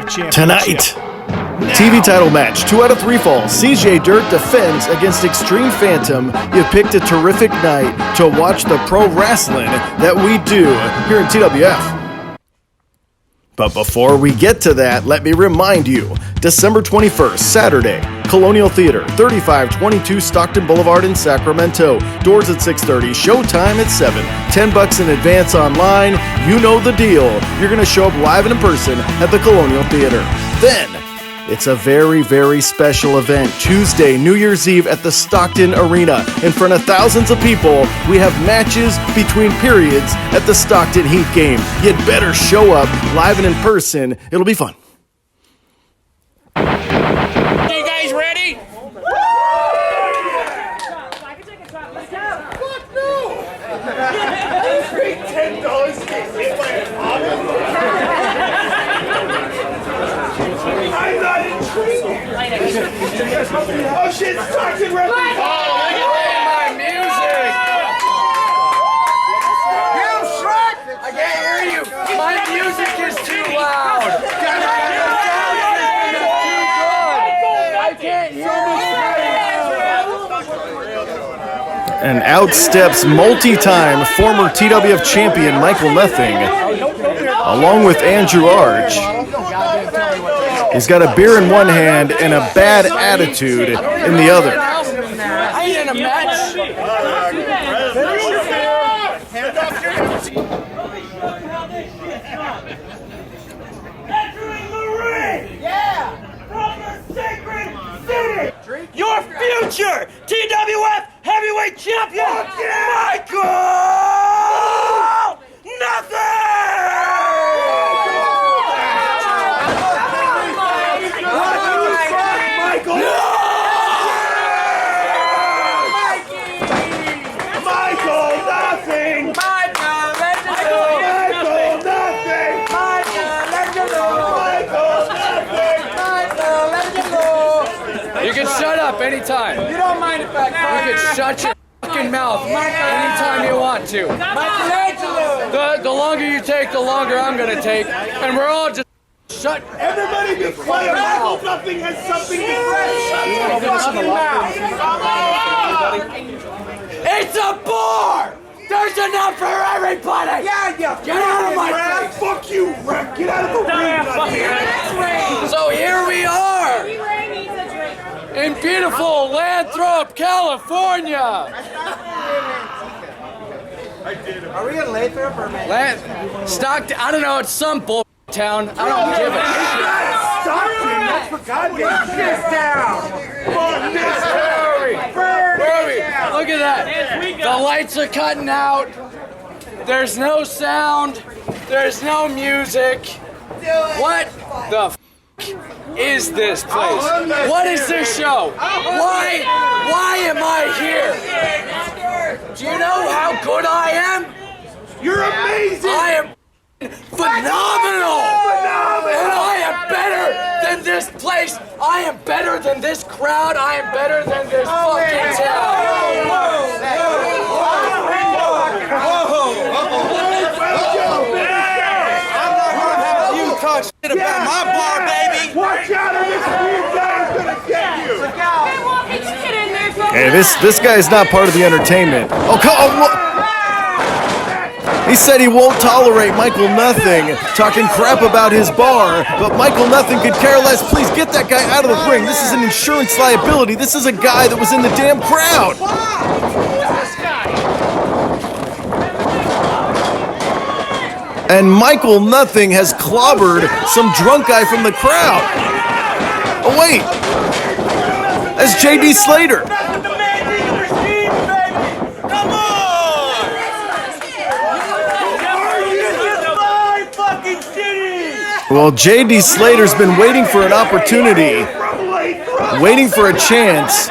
championship. Tonight, TV title match, 2 out of 3 falls. CJ Dirt defends against Extreme Phantom. You picked a terrific night to watch the pro wrestling that we do here in TWF. But before we get to that, let me remind you, December 21st, Saturday, Colonial Theater, 3522 Stockton Boulevard in Sacramento. Doors at 6:30, showtime at 7. $10 in advance online. You know the deal. You're going to show up live and in person at the Colonial Theater. Then, it's a very, very special event. Tuesday, New Year's Eve at the Stockton Arena. In front of thousands of people, we have matches between periods at the Stockton Heat game. You'd better show up live and in person. It'll be fun. You guys ready? I'm not intrigued. Oh shit, Stockton referee. Oh, look at my music. You Shrek! I can't hear you. My music is too loud. I can't hear And out steps multi-time former TWF champion Michael Nothing, along with Andrew Arch. He's got a beer in one hand and a bad attitude in the other. I ain't in a match. Your future TWF heavyweight champion, Michael You can shut up anytime. You don't mind if I You can shut your fucking mouth anytime you want to. Michelangelo! The longer you take, the longer I'm gonna take, and we're all just shut. Everybody be quiet. Michael Nothing has something to say. Shut your fucking mouth. It's a bar! There's enough for everybody! Yeah. Get out of my face! Fuck you, Rick. Get out of the ring. So here we are! In beautiful Lathrop, California! Are we in Lathrop or man? Stockton, I don't know, it's some bull town. I don't give a shit. Stockton, that's for goddamn shit down. Burn this down. Where are we? Look at that. The lights are cutting out. There's no sound. There's no music. What the f is this place? What is this show? Why am I here? Do you know how good I am? You're amazing. I am phenomenal! And I am better than this place! I am better than this crowd! I am better than this fucking town! You talk shit about my bar, baby! Watch out, or this weird guy's gonna get you! Hey, this guy's not part of the entertainment. He said he won't tolerate Michael Nothing talking crap about his bar, but Michael Nothing could care less. Please get that guy out of the ring. This is an insurance liability. This is a guy that was in the damn crowd. And Michael Nothing has clobbered some drunk guy from the crowd. Oh wait, that's JD Slater. Well, JD Slater's been waiting for an opportunity, waiting for a chance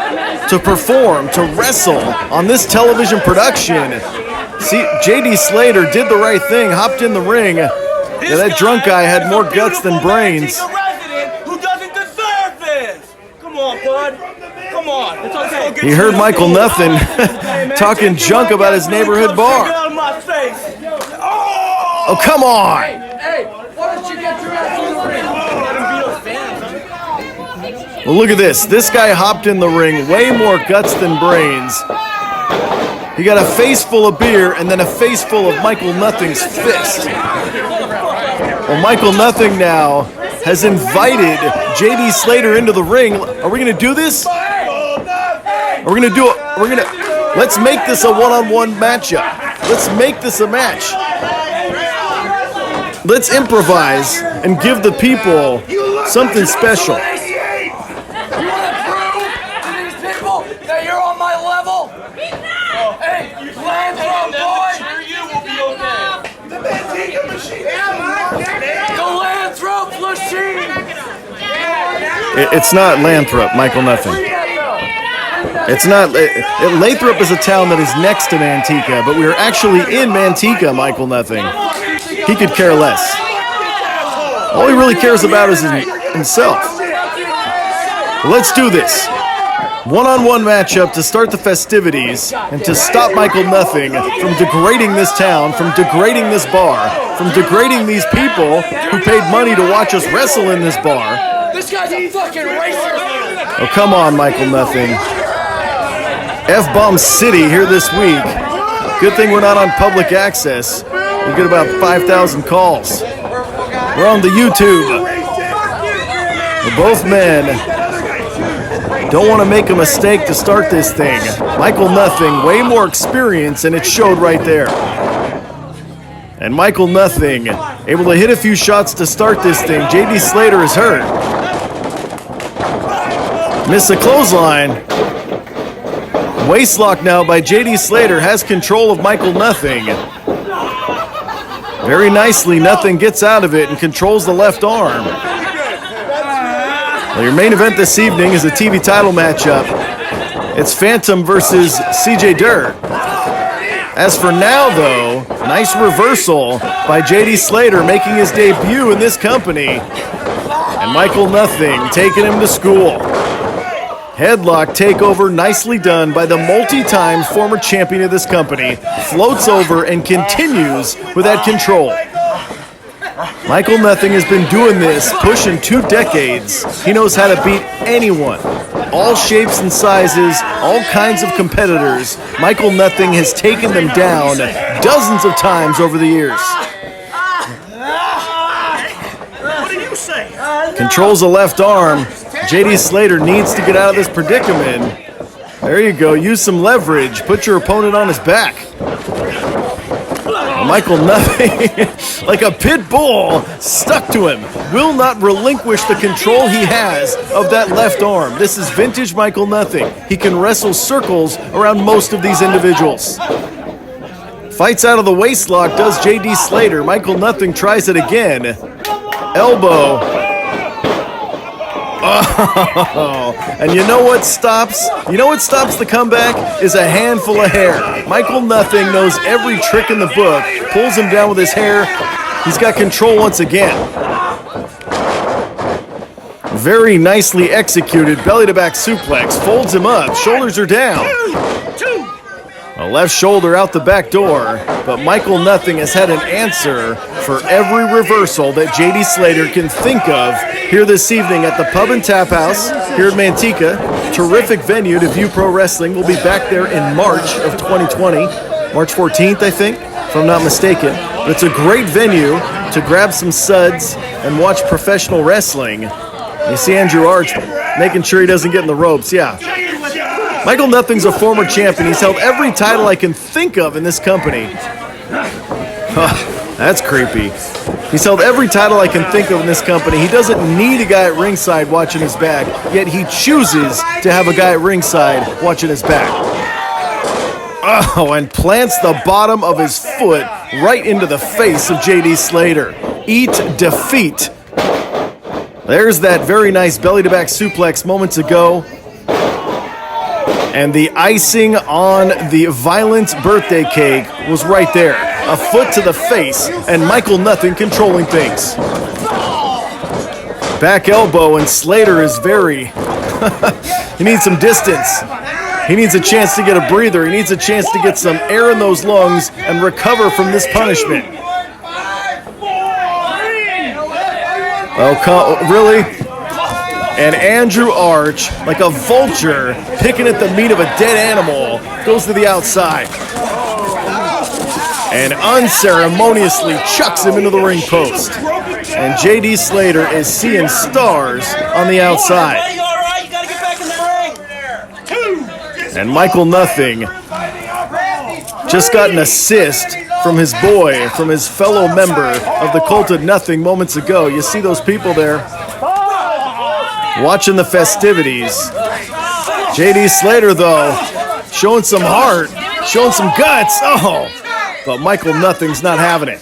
to perform, to wrestle on this television production. See, JD Slater did the right thing, hopped in the ring. Yeah, that drunk guy had more guts than brains. Who doesn't deserve this? Come on, bud. Come on. It's okay. He heard Michael Nothing talking junk about his neighborhood bar. Oh, come on! Hey, why don't you get your ass in the ring? Well, look at this. This guy hopped in the ring, way more guts than brains. He got a face full of beer and then a face full of Michael Nothing's fist. Well, Michael Nothing now has invited JD Slater into the ring. Are we going to do this? Let's make this a one-on-one matchup. Let's make this a match. Let's improvise and give the people something special. You want to prove to these people that you're on my level? Hey, Landro boy! You will be okay. The Manteca machine. The Lanthrop machine! It's not Lathrop, Michael Nothing. It's not. Lathrop is a town that is next to Manteca, but we are actually in Manteca, Michael Nothing. He could care less. All he really cares about is himself. Let's do this. One-on-one matchup to start the festivities and to stop Michael Nothing from degrading this town, from degrading this bar, from degrading these people who paid money to watch us wrestle in this bar. This guy's a fucking racist! Oh, come on, Michael Nothing. F-Bomb City here this week. Good thing we're not on public access. We get about 5,000 calls. We're on the YouTube. But both men don't want to make a mistake to start this thing. Michael Nothing, way more experience, and it showed right there. And Michael Nothing, able to hit a few shots to start this thing. JD Slater is hurt. Missed a clothesline. Waistlock now by JD Slater has control of Michael Nothing. Very nicely, Nothing gets out of it and controls the left arm. Well, your main event this evening is a TV title matchup. It's Phantom versus CJ Dirt. As for now, though, nice reversal by JD Slater making his debut in this company. And Michael Nothing taking him to school. Headlock takeover, nicely done by the multi-time former champion of this company. Floats over and continues with that control. Michael Nothing has been doing this, pushing 2 decades. He knows how to beat anyone. All shapes and sizes, all kinds of competitors. Michael Nothing has taken them down dozens of times over the years. What do you say? Controls the left arm. JD Slater needs to get out of this predicament. There you go. Use some leverage. Put your opponent on his back. Michael Nothing, like a pit bull, stuck to him. Will not relinquish the control he has of that left arm. This is vintage Michael Nothing. He can wrestle circles around most of these individuals. Fights out of the waistlock, does JD Slater. Michael Nothing tries it again. Elbow. Oh, and you know what stops? You know what stops the comeback? Is a handful of hair. Michael Nothing knows every trick in the book. Pulls him down with his hair. He's got control once again. Very nicely executed belly-to-back suplex. Folds him up. Shoulders are down. A left shoulder out the back door. But Michael Nothing has had an answer for every reversal that JD Slater can think of here this evening at the Pub and Tap House here at Manteca. Terrific venue to view pro wrestling. We'll be back there in March of 2020. March 14th, I think, if I'm not mistaken. But it's a great venue to grab some suds and watch professional wrestling. You see Andrew Arch making sure he doesn't get in the ropes. Yeah. Michael Nothing's a former champion. He's held every title I can think of in this company. That's creepy. He's held every title I can think of in this company. He doesn't need a guy at ringside watching his back, yet he chooses to have a guy at ringside watching his back. Oh, and plants the bottom of his foot right into the face of JD Slater. Eat defeat. There's that very nice belly-to-back suplex moments ago. And the icing on the violent birthday cake was right there. A foot to the face, and Michael Nothing controlling things. Back elbow, and Slater is very... he needs some distance. He needs a chance to get a breather. He needs a chance to get some air in those lungs and recover from this punishment. Oh, really? And Andrew Arch, like a vulture picking at the meat of a dead animal, goes to the outside and unceremoniously chucks him into the ring post. And JD Slater is seeing stars on the outside. Buddy, all right, you gotta get back in the ring. And Michael Nothing just got an assist from his boy, from his fellow member of the Cult of Nothing moments ago. You see those people there watching the festivities. JD Slater, though, showing some heart, showing some guts. Oh, but Michael Nothing's not having it.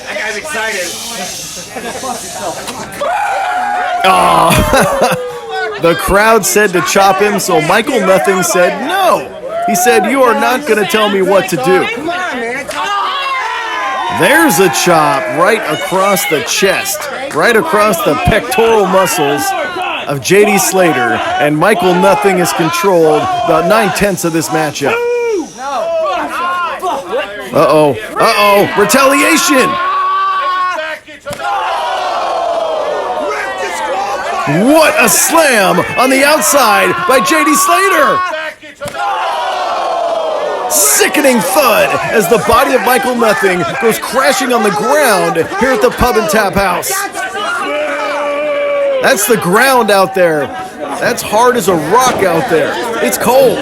That guy's excited. Oh, the crowd said to chop him, so Michael Nothing said no. He said, "You are not going to tell me what to do." Come on, man. There's a chop right across the chest, right across the pectoral muscles of JD Slater, and Michael Nothing has controlled about 9/10 of this matchup. Uh-oh, retaliation! What a slam on the outside by JD Slater! Sickening thud as the body of Michael Nothing goes crashing on the ground here at the Pub and Tap House. That's the ground out there. That's hard as a rock out there. It's cold.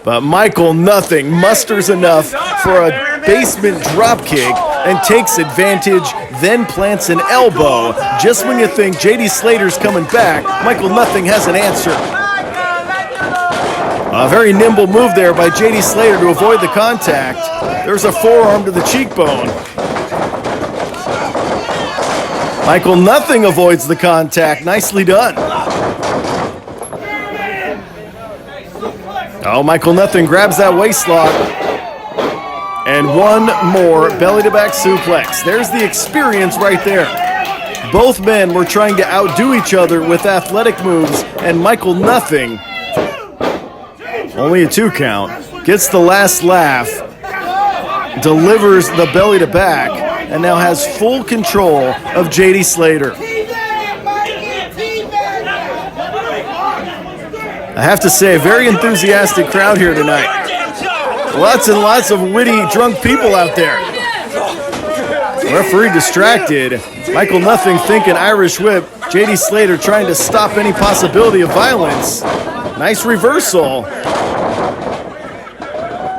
But Michael Nothing musters enough for a basement dropkick and takes advantage, then plants an elbow. Just when you think JD Slater's coming back, Michael Nothing has an answer. A very nimble move there by JD Slater to avoid the contact. There's a forearm to the cheekbone. Michael Nothing avoids the contact. Nicely done. Oh, Michael Nothing grabs that waist lock. And one more belly-to-back suplex. There's the experience right there. Both men were trying to outdo each other with athletic moves, and Michael Nothing, only a 2 count, gets the last laugh, delivers the belly-to-back, and now has full control of JD Slater. I have to say, a very enthusiastic crowd here tonight. Lots and lots of witty, drunk people out there. Referee distracted. Michael Nothing thinking Irish whip. JD Slater trying to stop any possibility of violence. Nice reversal.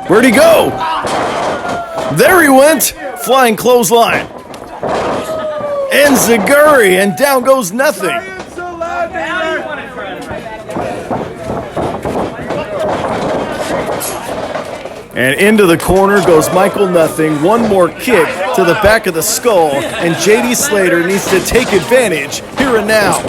Where'd he go? There he went. Flying clothesline. And Zaguri, and down goes Nothing. And into the corner goes Michael Nothing. One more kick to the back of the skull, and JD Slater needs to take advantage here and now.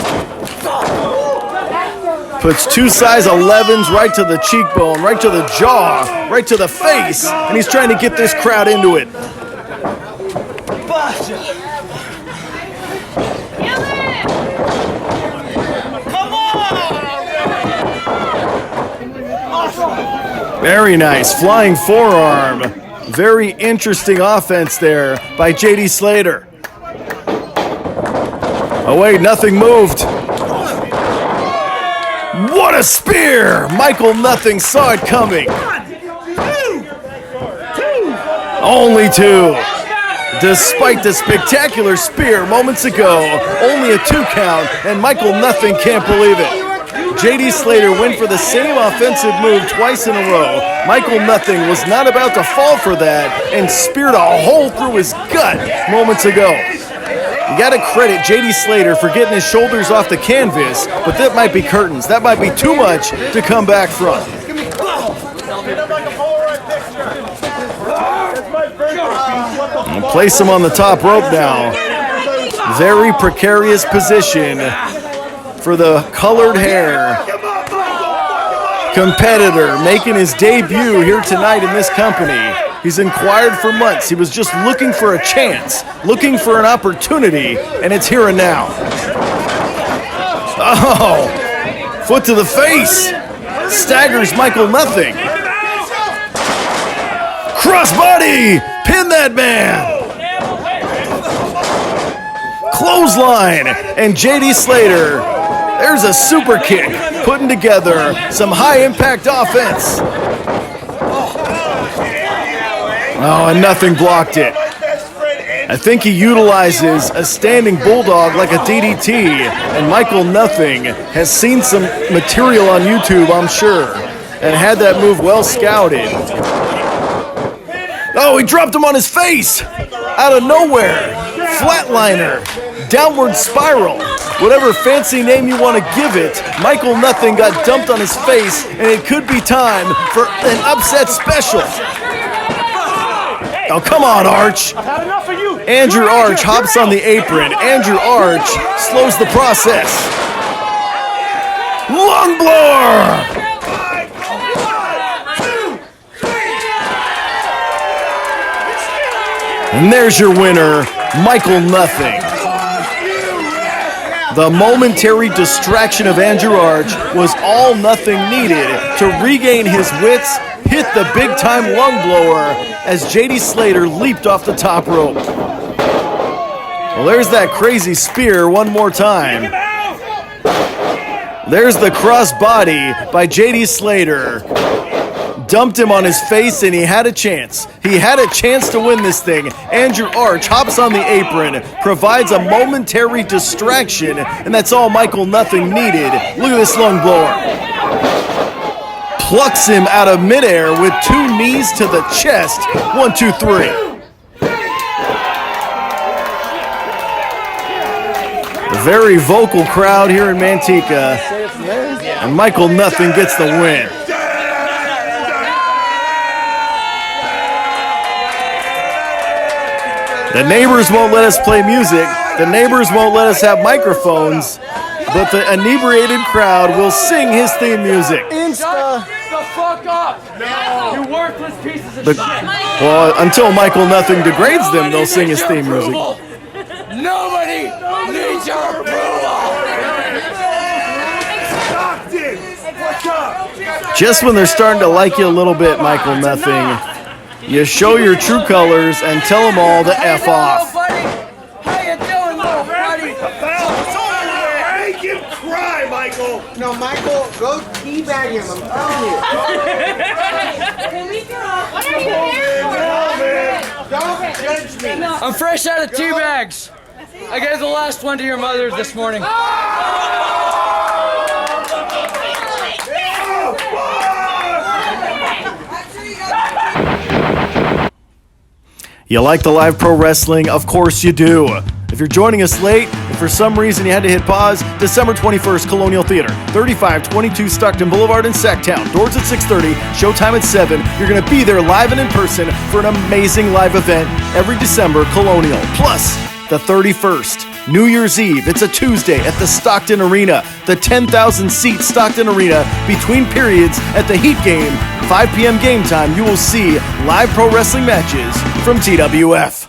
Puts 2 size 11s right to the cheekbone, right to the jaw, right to the face, and he's trying to get this crowd into it. Very nice, flying forearm. Very interesting offense there by JD Slater. Oh wait, Nothing moved. What a spear! Michael Nothing saw it coming. Only 2. Despite the spectacular spear moments ago, only a 2 count, and Michael Nothing can't believe it. JD Slater went for the same offensive move twice in a row. Michael Nothing was not about to fall for that and speared a hole through his gut moments ago. You got to credit JD Slater for getting his shoulders off the canvas, but that might be curtains. That might be too much to come back from. And place him on the top rope now. Very precarious position for the colored hair competitor making his debut here tonight in this company. He's inquired for months. He was just looking for a chance, looking for an opportunity, and it's here and now. Oh, foot to the face. Staggers Michael Nothing. Crossbody! Pin that man! Clothesline! And JD Slater, there's a super kick, putting together some high-impact offense. Oh, and nothing blocked it. I think he utilizes a standing bulldog like a DDT, and Michael Nothing has seen some material on YouTube, I'm sure, and had that move well scouted. Oh, he dropped him on his face! Out of nowhere! Flatliner! Downward spiral! Whatever fancy name you want to give it, Michael Nothing got dumped on his face, and it could be time for an upset special. Oh, come on, Arch. Andrew Arch hops on the apron. Andrew Arch slows the process. Lung blower! And there's your winner, Michael Nothing. The momentary distraction of Andrew Arch was all Nothing needed to regain his wits, hit the big-time lung blower as JD Slater leaped off the top rope. Well, there's that crazy spear one more time. There's the crossbody by JD Slater. Dumped him on his face, and he had a chance. He had a chance to win this thing. Andrew Arch hops on the apron, provides a momentary distraction, and that's all Michael Nothing needed. Look at this lung blower. Plucks him out of midair with 2 knees to the chest. 1, 2, 3. A very vocal crowd here in Manteca, and Michael Nothing gets the win. The neighbors won't let us play music. The neighbors won't let us have microphones. But the inebriated crowd will sing his theme music. Insta. The fuck up! No. You worthless pieces of shit. Well, until Michael Nothing degrades them, they'll sing his theme music. Nobody needs your approval! Just when they're starting to like you a little bit, Michael Nothing, you show your true colors and tell them all to F off. How you doing, little buddy? Make him cry, Michael! No, Michael, go teabag him, I'm telling you. What are you here for? Don't judge me. I'm fresh out of tea bags. I gave the last one to your mother this morning. You like the live pro wrestling? Of course you do. If you're joining us late, and for some reason you had to hit pause, December 21st, Colonial Theater, 3522 Stockton Boulevard in Sacktown. Doors at 6:30, showtime at 7. You're going to be there live and in person for an amazing live event every December, Colonial. Plus, the 31st, New Year's Eve. It's a Tuesday at the Stockton Arena, the 10,000-seat Stockton Arena. Between periods at the Heat game, 5 p.m. game time, you will see live pro wrestling matches from TWF.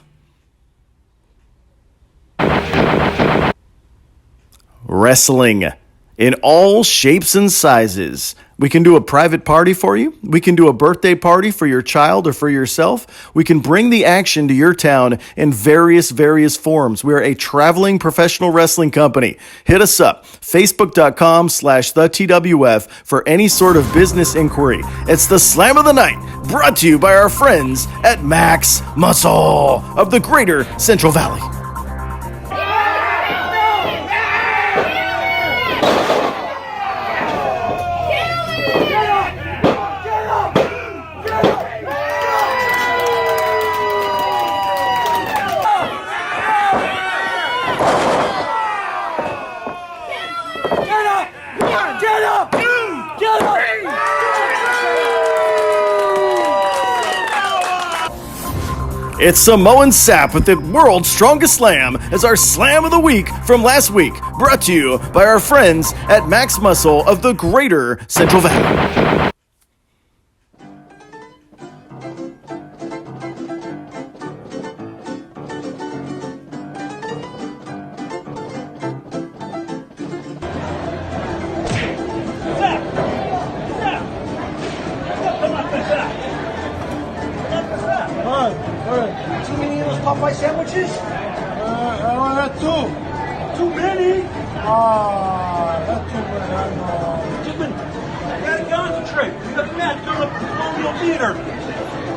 Wrestling in all shapes and sizes. We can do a private party for you. We can do a birthday party for your child or for yourself. We can bring the action to your town in various forms. We are a traveling professional wrestling company. Hit us up, facebook.com/thetwf for any sort of business inquiry. It's the Slam of the Night, brought to you by our friends at Max Muscle of the Greater Central Valley. It's Samoan Sap with the world's strongest slam as our slam of the week from last week, brought to you by our friends at Max Muscle of the Greater Central Valley. Popeye sandwiches? I only had 2. Too many. That's too many. I know. Just been, you gotta concentrate. We got the match coming up at the Colonial Theater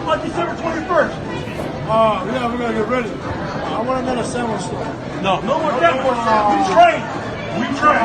on December 21st. Yeah, we gotta get ready. I want another sandwich store. No more that more sandwich. We train.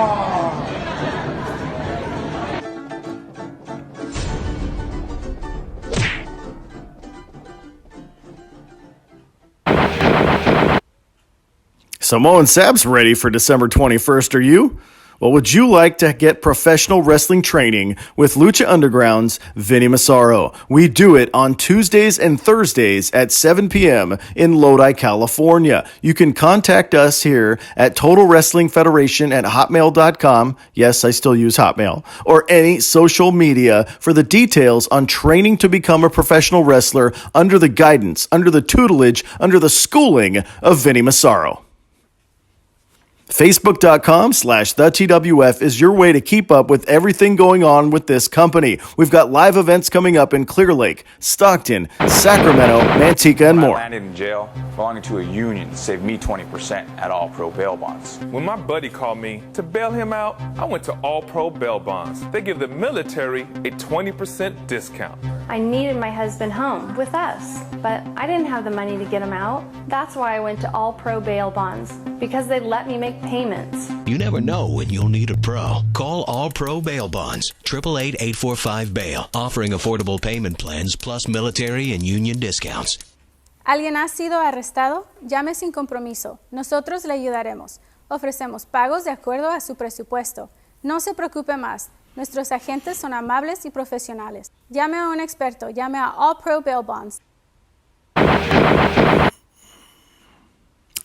So Mo and Sab's ready for December 21st, are you? Well, would you like to get professional wrestling training with Lucha Underground's Vinny Massaro? We do it on Tuesdays and Thursdays at 7 p.m. in Lodi, California. You can contact us here at Total Wrestling Federation at hotmail.com. Yes, I still use Hotmail. Or any social media for the details on training to become a professional wrestler under the guidance, under the tutelage, under the schooling of Vinny Massaro. Facebook.com/TheTWF is your way to keep up with everything going on with this company. We've got live events coming up in Clear Lake, Stockton, Sacramento, Manteca, and more. I landed in jail belonging to a union that saved me 20% at All Pro Bail Bonds. When my buddy called me to bail him out, I went to All Pro Bail Bonds. They give the military a 20% discount. I needed my husband home with us, but I didn't have the money to get him out. That's why I went to All Pro Bail Bonds, because they let me make payments. You never know when you'll need a pro. Call All Pro Bail Bonds, 888-845-BAIL, offering affordable payment plans plus military and union discounts. ¿Alguien ha sido arrestado? Llame sin compromiso. Nosotros le ayudaremos. Ofrecemos pagos de acuerdo a su presupuesto. No se preocupe más. Nuestros agentes son amables y profesionales. Llame a un experto. Llame a All Pro Bail Bonds.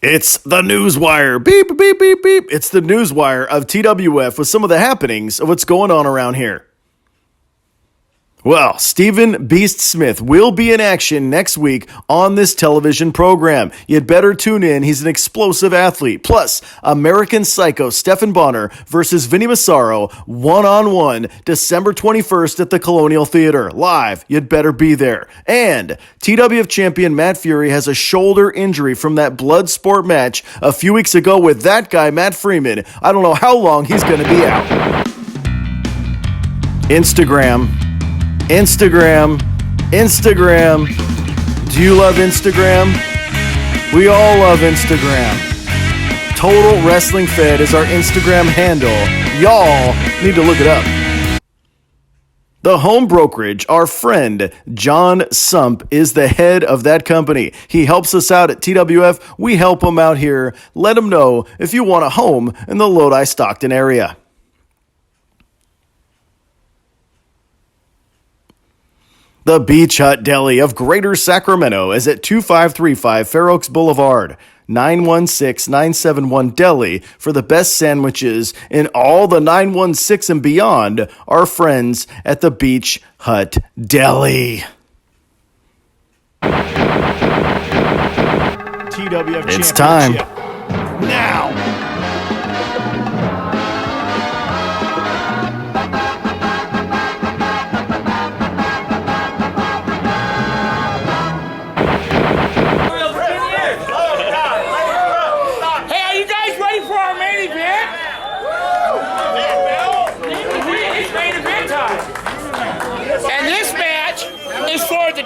It's the Newswire. Beep, beep, beep, beep. It's the Newswire of TWF with some of the happenings of what's going on around here. Well, Stephen Beast Smith will be in action next week on this television program. You'd better tune in. He's an explosive athlete. Plus, American Psycho Stephan Bonner versus Vinny Massaro, one-on-one, December 21st at the Colonial Theater. Live. You'd better be there. And TWF champion Matt Fury has a shoulder injury from that blood sport match a few weeks ago with that guy, Matt Freeman. I don't know how long he's going to be out. Instagram. Do you love Instagram? We all love Instagram. Total Wrestling Fed is our Instagram handle. Y'all need to look it up. The home brokerage, our friend John Sump is the head of that company. He helps us out at TWF. We help him out here. Let him know if you want a home in the Lodi, Stockton area. The Beach Hut Deli of Greater Sacramento is at 2535 Fair Oaks Boulevard, 916-971 Deli for the best sandwiches in all the 916 and beyond. Our friends at the Beach Hut Deli. TWF It's time. Now.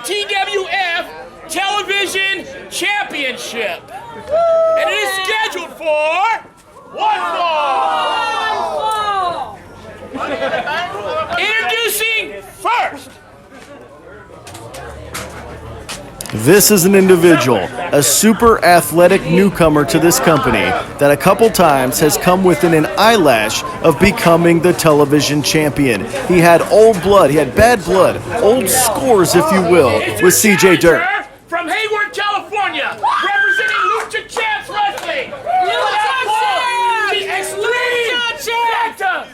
TWF Television Championship. And it is scheduled for one fall. Introducing first. This is an individual, a super athletic newcomer to this company that a couple times has come within an eyelash of becoming the television champion. He had old blood, he had bad blood, old scores, if you will, with CJ Dirt. From Hayward, California, representing Lucha Champs Wrestling. The Extreme Phantom.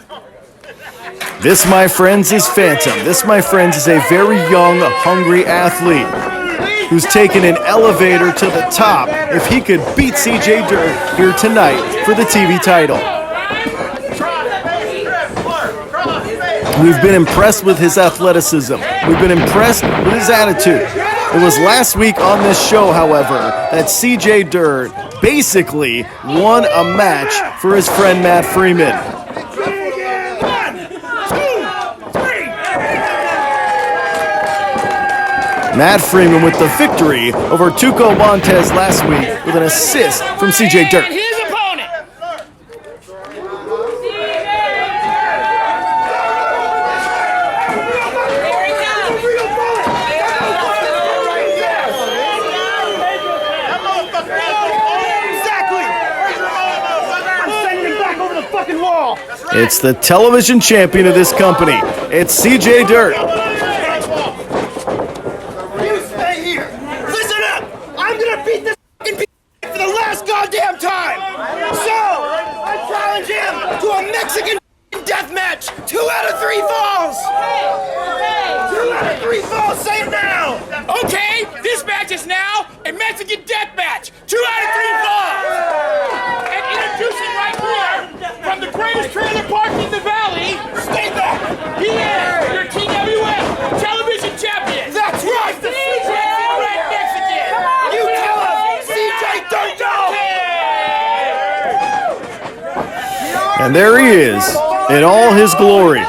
This, my friends, is Phantom. This, my friends, is a very young, hungry athlete who's taken an elevator to the top if he could beat CJ Dirt here tonight for the TV title. We've been impressed with his athleticism. We've been impressed with his attitude. It was last week on this show, however, that CJ Dirt basically won a match for his friend Matt Freeman. Matt Freeman with the victory over Tuco Montez last week with an assist from CJ Dirt. His opponent. It's the television champion of this company. It's CJ Dirt. For the last goddamn time! So, I challenge him to a Mexican death match! 2 out of 3 falls! 2 out of 3 falls, say it now! Okay, this match is now a Mexican death match. 2 out of 3 falls. And introducing right here, from the greatest trailer park in the valley, stay back. He is your TWF television champion. That's right! The Red Mexican. You tell him! CJ Dirt! And there he is, in all his glory,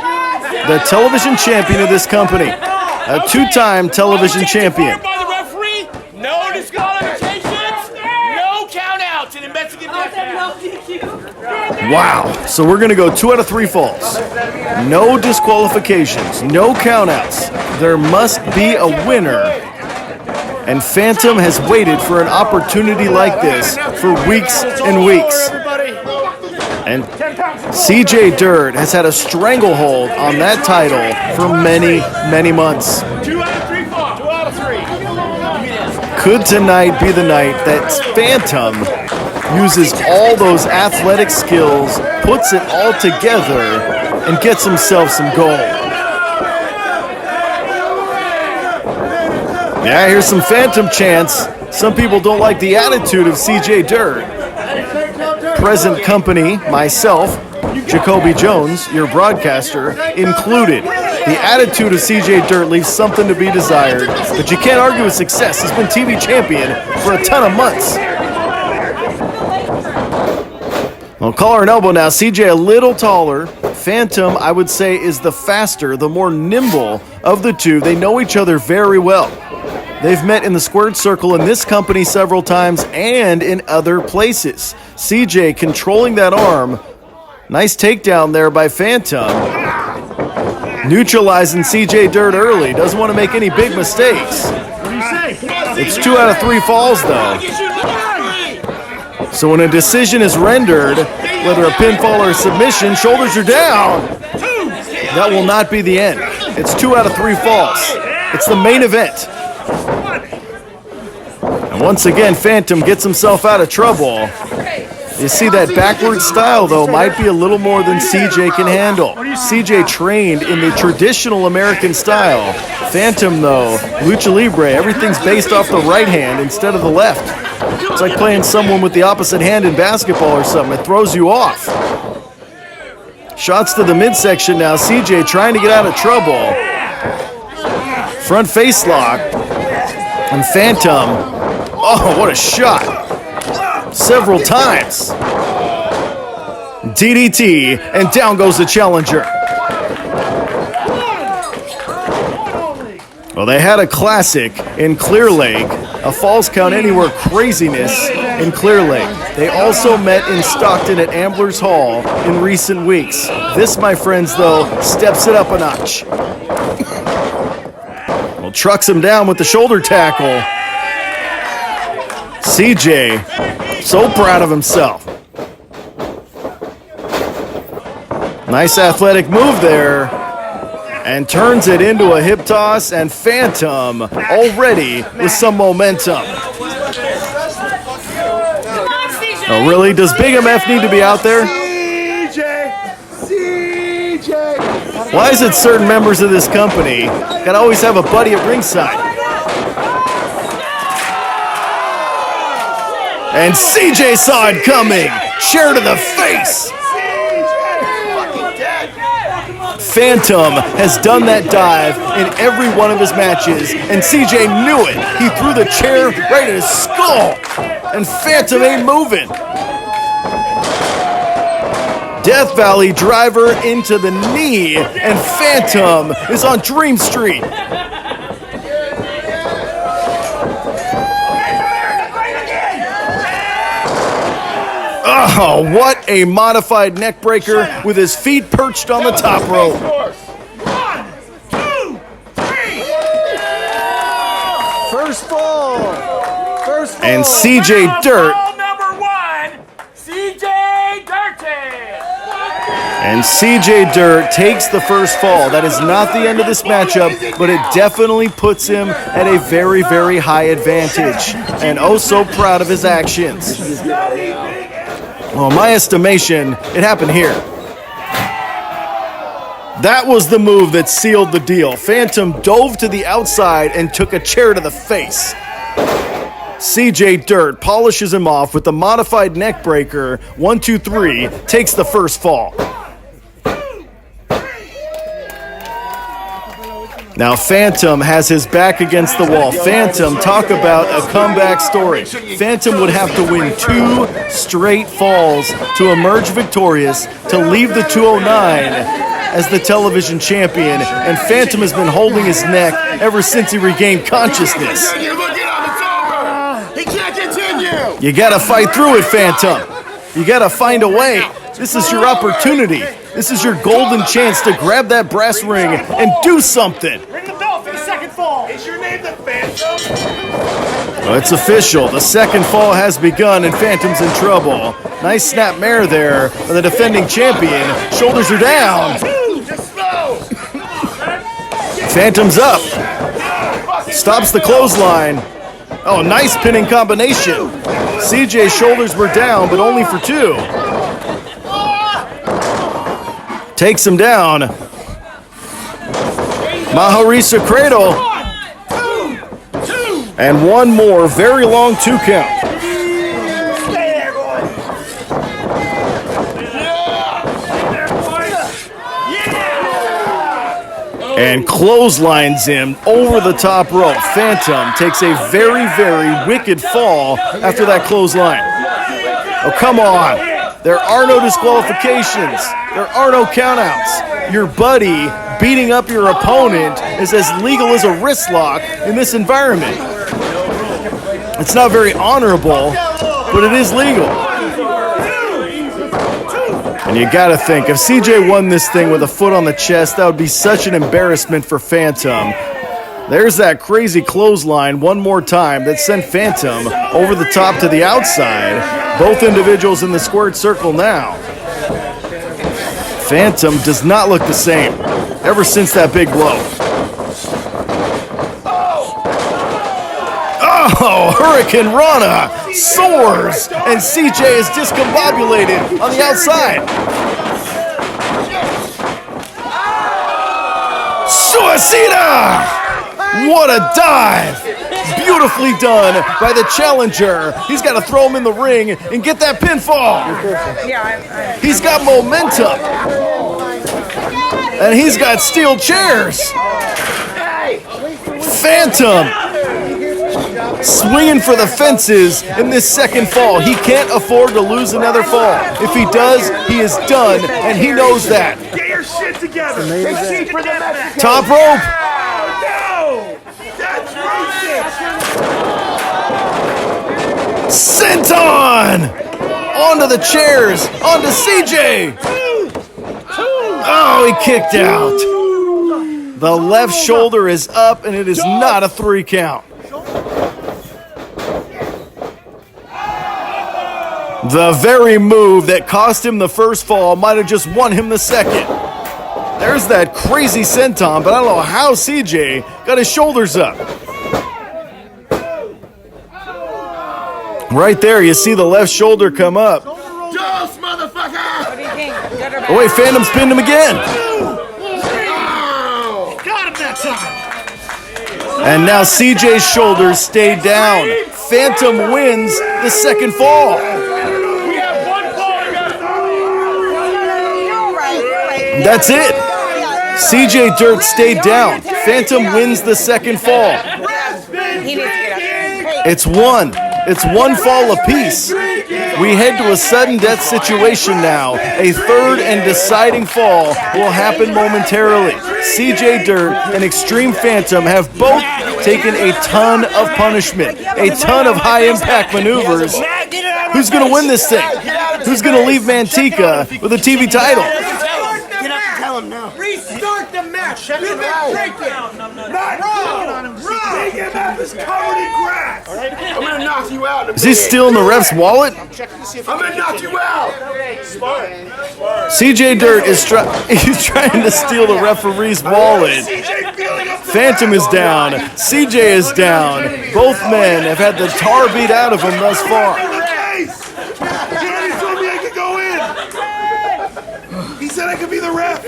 the television champion of this company, a 2-time television champion. By the referee, no disqualifications, no countouts in the Mexican death match. Wow, so we're going to go 2 out of 3 falls. No disqualifications, no countouts. There must be a winner. And Phantom has waited for an opportunity like this for weeks and weeks. And CJ Dirt has had a stranglehold on that title for many, many months. 2 out of 3 falls. 2 out of 3. Could tonight be the night that Phantom uses all those athletic skills, puts it all together, and gets himself some gold? Yeah, here's some Phantom chants. Some people don't like the attitude of CJ Dirt. Present company, myself, Jacoby Jones, your broadcaster, included. The attitude of CJ Dirt leaves something to be desired, but you can't argue with success. He's been TV champion for a ton of months. Well, collar and elbow now. CJ a little taller. Phantom, I would say, is the faster, the more nimble of the two. They know each other very well. They've met in the squared circle in this company several times and in other places. CJ controlling that arm. Nice takedown there by Phantom. Neutralizing CJ Dirt early. Doesn't want to make any big mistakes. It's 2 out of 3 falls, though. So when a decision is rendered, whether a pinfall or a submission, shoulders are down. That will not be the end. It's 2 out of 3 falls. It's the main event. And once again, Phantom gets himself out of trouble. You see that backward style, though, might be a little more than CJ can handle. CJ trained in the traditional American style. Phantom, though, lucha libre, everything's based off the right hand instead of the left. It's like playing someone with the opposite hand in basketball or something. It throws you off. Shots to the midsection now. CJ trying to get out of trouble. Front face lock. And Phantom, oh, what a shot. Several times. DDT, and down goes the challenger. Well, they had a classic in Clear Lake, a Falls Count Anywhere craziness in Clear Lake. They also met in Stockton at Ambler's Hall in recent weeks. This, my friends, though, steps it up a notch. Well, trucks him down with the shoulder tackle. CJ, so proud of himself. Nice athletic move there. And turns it into a hip toss, and Phantom already with some momentum. Oh, really? Does Big MF need to be out there? CJ! Why is it certain members of this company gotta always have a buddy at ringside? And CJ saw it coming. Chair to the face. Phantom has done that dive in every one of his matches, and CJ knew it. He threw the chair right at his skull, and Phantom ain't moving. Death Valley driver into the knee, and Phantom is on Dream Street. Oh, what a modified neck breaker with his feet perched on the top rope. 1, 2, 3. First fall. First fall. And CJ Dirt. Number 1, CJ Dirty. And CJ Dirt takes the first fall. That is not the end of this matchup, but it definitely puts him at a very, very high advantage. And oh so proud of his actions. Well, in my estimation, it happened here. That was the move that sealed the deal. Phantom dove to the outside and took a chair to the face. CJ Dirt polishes him off with the modified neck breaker. 1, 2, 3, takes the first fall. Now Phantom has his back against the wall. Phantom, talk about a comeback story. Phantom would have to win 2 straight falls to emerge victorious to leave the 209 as the television champion, and Phantom has been holding his neck ever since he regained consciousness. He can't continue! You gotta fight through it, Phantom. You gotta find a way. This is your opportunity. This is your golden chance to grab that brass ring and do something. Ring the bell for the second fall. Is your name the Phantom? Well, it's official. The second fall has begun and Phantom's in trouble. Nice snap mare there for the defending champion. Shoulders are down. Phantom's up. Stops the clothesline. Oh, nice pinning combination. CJ's shoulders were down, but only for 2. Takes him down. Mahorisa Cradle. And one more very long 2 count. And clotheslines him over the top rope. Phantom takes a very, very wicked fall after that clothesline. Oh, come on. There are no disqualifications. There are no countouts. Your buddy beating up your opponent is as legal as a wrist lock in this environment. It's not very honorable, but it is legal. And you gotta think, if CJ won this thing with a foot on the chest, that would be such an embarrassment for Phantom. There's that crazy clothesline one more time that sent Phantom over the top to the outside. Both individuals in the squared circle now. Phantom does not look the same ever since that big blow. Oh, Hurricane Rana soars, and CJ is discombobulated on the outside. Suicida! What a dive! Beautifully done by the challenger. He's got to throw him in the ring and get that pinfall. He's got momentum. And he's got steel chairs. Phantom swinging for the fences in this second fall. He can't afford to lose another fall. If he does, he is done, and he knows that. Get your shit together. Top rope. That's racist. Senton! Onto the chairs, onto CJ. Oh, he kicked out. The left shoulder is up, and it is not a 3 count. The very move that cost him the first fall might have just won him the second. There's that crazy senton, but I don't know how CJ got his shoulders up. Right there, you see the left shoulder come up. Dose, motherfucker! What do you think? Oh wait, Phantom's pinned him again. Got him that time. And now CJ's shoulders stay down. Phantom wins the second fall. That's it. CJ Dirt stayed down. Phantom wins the second fall. It's one. It's one fall apiece. We head to a sudden death situation now. A third and deciding fall will happen momentarily. CJ Dirt and Extreme Phantom have both taken a ton of punishment, a ton of high-impact maneuvers. Who's going to win this thing? Who's going to leave Manteca with a TV title? Get up and tell him now. Restart the match. You've been breaking. Not wrong. Big MF is covered in grass. I'm gonna knock you out. Is he stealing the ref's wallet? I'm gonna knock you out. CJ Dirt is he's trying to steal the referee's wallet. Phantom is down. CJ is down. Both men have had the tar beat out of them thus far. He told me I could go in. He said I could be the ref.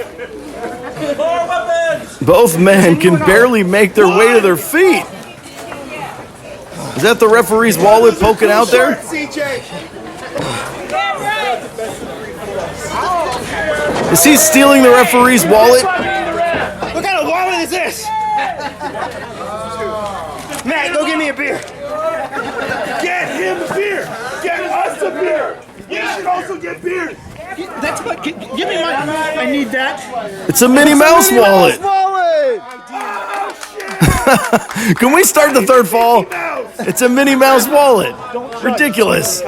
Both men can barely make their way to their feet. Is that the referee's wallet poking out there? Is he stealing the referee's wallet? What kind of wallet is this? Matt, go get me a beer. Get him a beer. Get us a beer. You should also get beer. That's what. Give me my. I need that. It's a Minnie Mouse wallet. Can we start the third fall? It's a Minnie Mouse wallet. Ridiculous.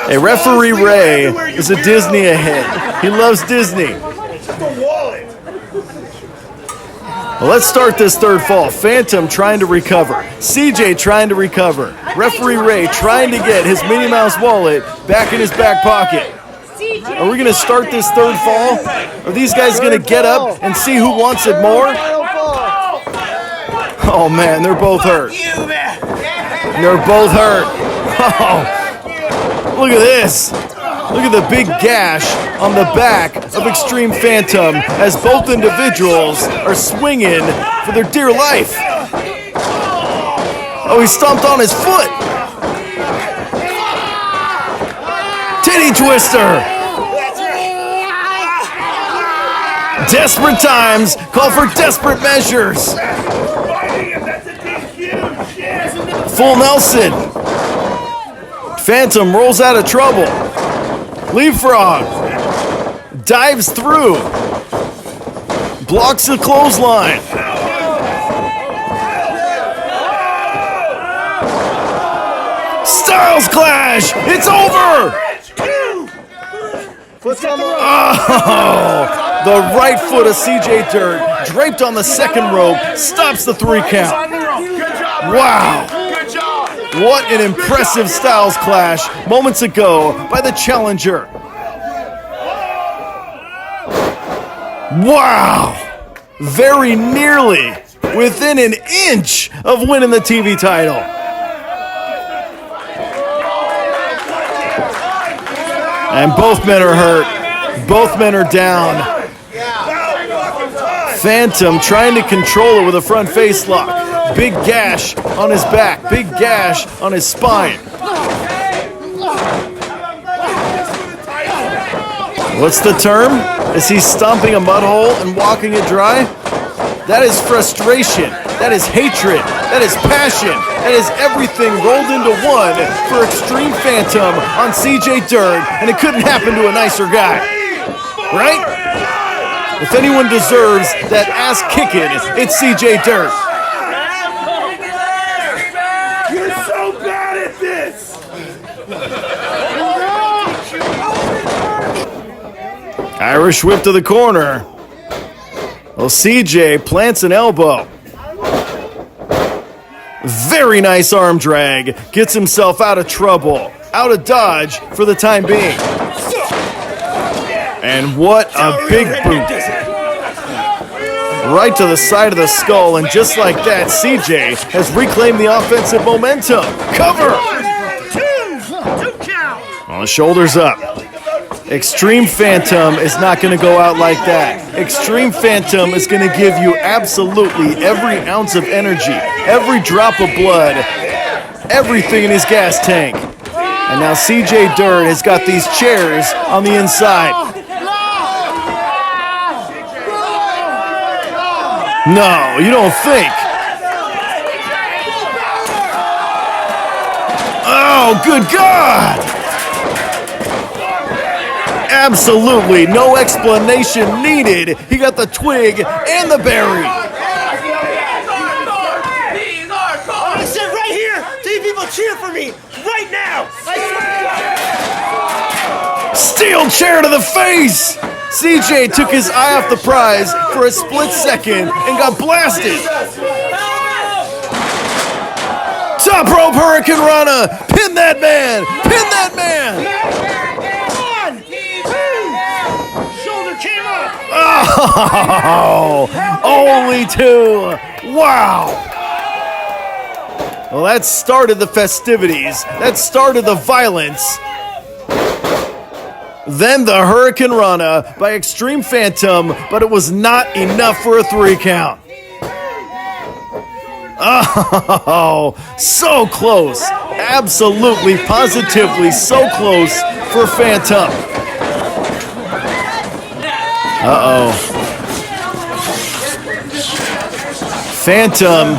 Hey, referee Ray is a Disney ahead. He loves Disney. Well, let's start this third fall. Phantom trying to recover. CJ trying to recover. Referee Ray trying to get his Minnie Mouse wallet back in his back pocket. Are we going to start this third fall? Are these guys going to get up and see who wants it more? Oh, man, they're both hurt. They're both hurt. Oh, look at this. Look at the big gash on the back of Extreme Phantom as both individuals are swinging for their dear life. Oh, he stomped on his foot. Titty twister. Desperate times call for desperate measures. Full Nelson. Phantom rolls out of trouble. Leapfrog. Dives through. Blocks the clothesline. Styles clash. It's over. Oh, the right foot of CJ Dirt, draped on the second rope, stops the 3 count. Wow. What an impressive Styles clash moments ago by the challenger. Wow. Very nearly within an inch of winning the TV title. And both men are hurt. Both men are down. Phantom trying to control it with a front face lock. Big gash on his back. Big gash on his spine. What's the term? Is he stomping a mud hole and walking it dry? That is frustration. That is hatred. That is passion. That is everything rolled into one for Extreme Phantom on CJ Dirt, and it couldn't happen to a nicer guy. Right? If anyone deserves that ass kicking, it's CJ Dirt. You're so bad at this. Irish whip to the corner. Well, CJ plants an elbow. Very nice arm drag. Gets himself out of trouble. Out of dodge for the time being. And what a big boot. Right to the side of the skull, and just like that, CJ has reclaimed the offensive momentum. Cover! Well, shoulders up. Extreme Phantom is not going to go out like that. Extreme Phantom is going to give you absolutely every ounce of energy, every drop of blood, everything in his gas tank. And now CJ Dirt has got these chairs on the inside. No, you don't think. Oh, good God! Absolutely no explanation needed. He got the twig and the berry. I sit right here. See people cheer for me right now. Steel chair to the face. CJ took his eye off the prize for a split second and got blasted. Top rope Hurricane Rana. Pin that man. Pin that man. Shoulder came up. Oh, only 2. Wow. Well, that started the festivities. That started the violence. Then the Hurricane Rana by Extreme Phantom, but it was not enough for a 3 count. Oh, so close. Absolutely, positively so close for Phantom. Uh-oh. Phantom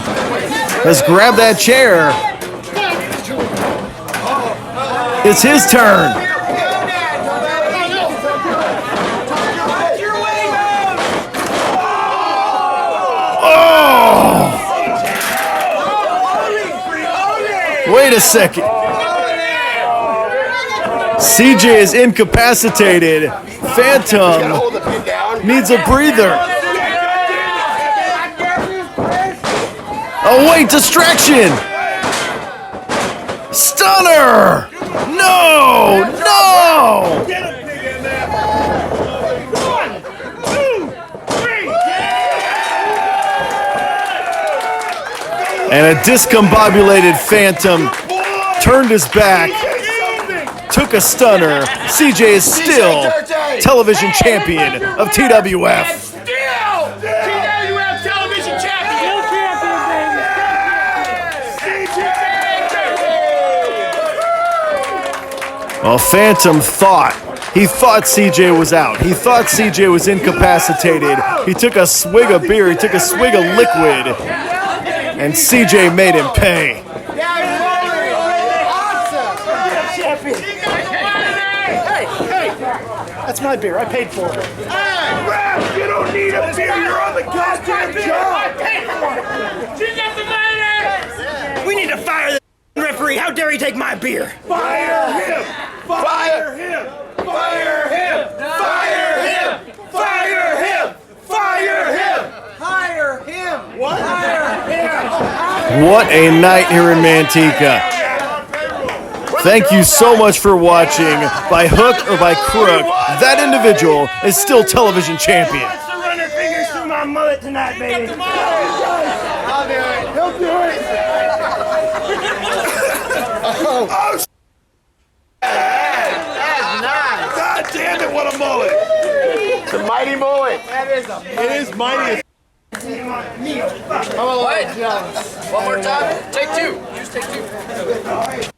has grabbed that chair. It's his turn. Oh! Wait a second. CJ is incapacitated. Phantom needs a breather. Oh wait, distraction! Stunner! No! No! And a discombobulated Phantom turned his back, took a stunner. CJ is still television champion of TWF. Well, Phantom thought CJ was out. He thought CJ was incapacitated. He took a swig of beer, he took a swig of liquid, and CJ made him pay. Hey, that's my beer. I paid for it. Ref, you don't need a beer. You're on the goddamn job. I paid for it. She's at the minute. We need to fire the referee. How dare he take my beer? Fire him. Fire him. Fire him. Fire him. Fire him. Fire him. Hire him. What? Hire him. What a night here in Manteca. Thank you so much for watching. By hook or by crook, that individual is still television champion. Let's run our fingers through my mullet tonight, baby. I'll do it. He'll do it. Oh, that's nice. God damn it, what a mullet. It's a mighty mullet. It is mighty. What? One more time. Take 2. Just take 2.